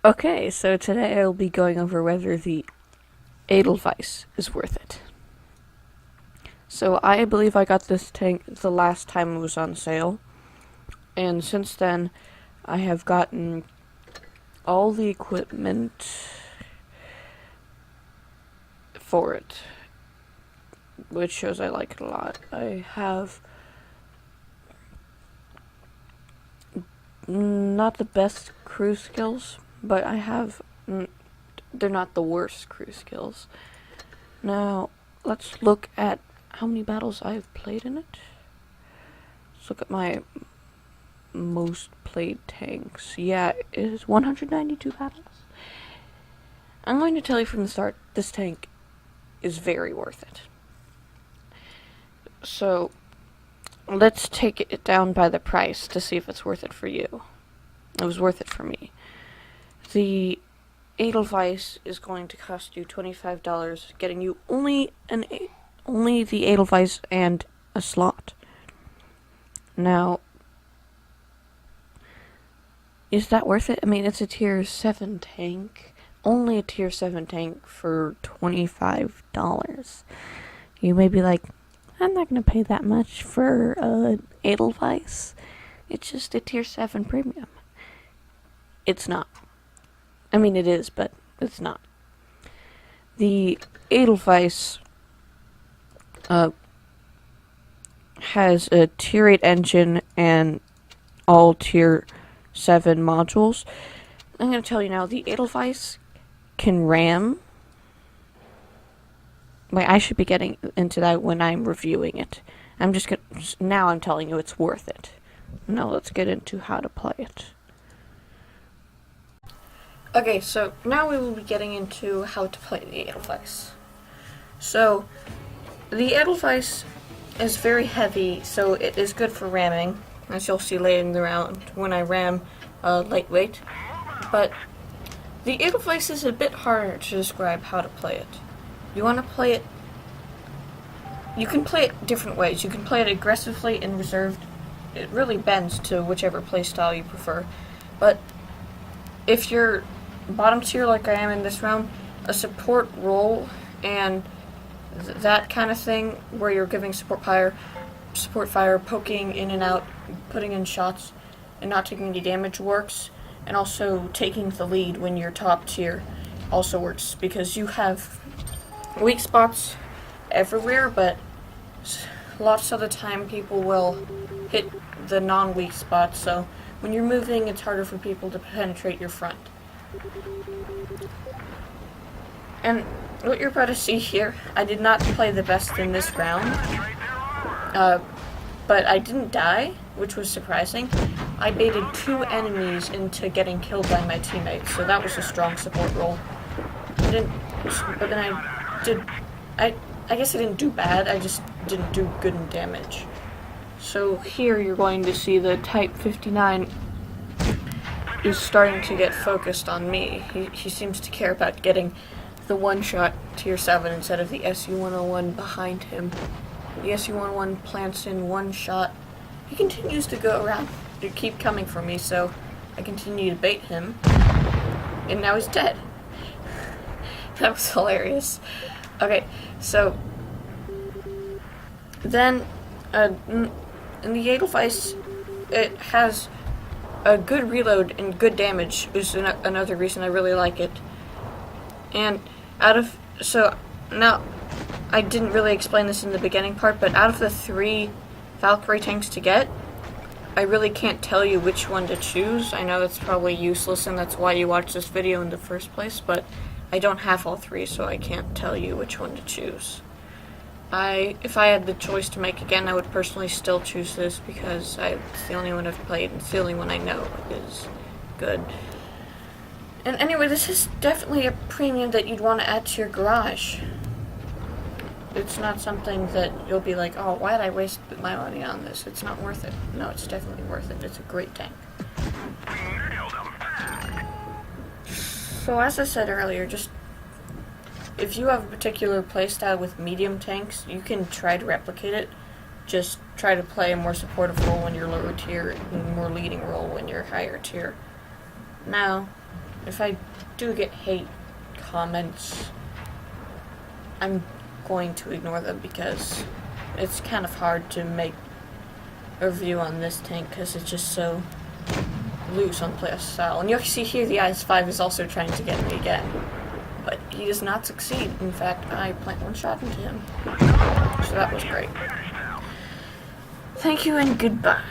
Okay, so today I'll be going over whether the Edelweiss is worth it. So I believe I got this tank the last time it was on sale, and since then I have gotten all the equipment for it, which shows I like it a lot. I have not the best crew skills, but I have, they're not the worst crew skills. Now, let's look at how many battles I've played in it. Let's look at my most played tanks. Yeah, it is 192 battles. I'm going to tell you from the start, this tank is very worth it. So, let's take it down by the price to see if it's worth it for you. It was worth it for me. The Edelweiss is going to cost you $25, getting you only the Edelweiss and a slot. Now, is that worth it? I mean, it's a tier 7 tank. Only a tier 7 tank for $25. You may be like, I'm not going to pay that much for Edelweiss. It's just a tier 7 premium. It's not. I mean, it is, but it's not. The Edelweiss has a tier 8 engine and all tier 7 modules. I'm going to tell you now, the Edelweiss can ram. Wait, I should be getting into that when I'm reviewing it. Now I'm telling you it's worth it. Now let's get into how to play it. Okay, so now we will be getting into how to play the Edelweiss. So, the Edelweiss is very heavy, so it is good for ramming, as you'll see later in the round when I ram lightweight. But the Edelweiss is a bit harder to describe how to play it. You want to play it, you can play it different ways. You can play it aggressively and reserved. It really bends to whichever playstyle you prefer. But if you're bottom tier like I am in this round, a support role and that kind of thing where you're giving support fire, poking in and out, putting in shots, and not taking any damage works, and also taking the lead when you're top tier also works, because you have weak spots everywhere, but lots of the time people will hit the non-weak spots, so when you're moving it's harder for people to penetrate your front. And what you're about to see here, I did not play the best in this round, but I didn't die, which was surprising. I baited 2 enemies into getting killed by my teammates, so that was a strong support role. But then I guess I didn't do bad, I just didn't do good in damage. So here you're going to see the Type 59 is starting to get focused on me. He seems to care about getting the one-shot tier 7 instead of the SU-101 behind him. The SU-101 plants in one shot. He continues to go around to keep coming for me, so I continue to bait him. And now he's dead. That was hilarious. Okay, so then in the Edelweiss, it has a good reload and good damage, is another reason I really like it. And so now, I didn't really explain this in the beginning part, but out of the 3 Valkyrie tanks to get, I really can't tell you which one to choose. I know that's probably useless and that's why you watch this video in the first place, but I don't have all 3, so I can't tell you which one to choose. If I had the choice to make again, I would personally still choose this because it's the only one I've played and it's the only one I know is good. And anyway, this is definitely a premium that you'd want to add to your garage. It's not something that you'll be like, oh, why did I waste my money on this? It's not worth it. No, it's definitely worth it. It's a great tank. So as I said earlier, just if you have a particular playstyle with medium tanks, you can try to replicate it. just try to play a more supportive role when you're lower tier and a more leading role when you're higher tier. Now, if I do get hate comments, I'm going to ignore them because it's kind of hard to make a review on this tank because it's just so loose on playstyle. And you'll see here the IS-5 is also trying to get me again, but he does not succeed. In fact, I plant one shot into him, so that was great. Thank you and goodbye.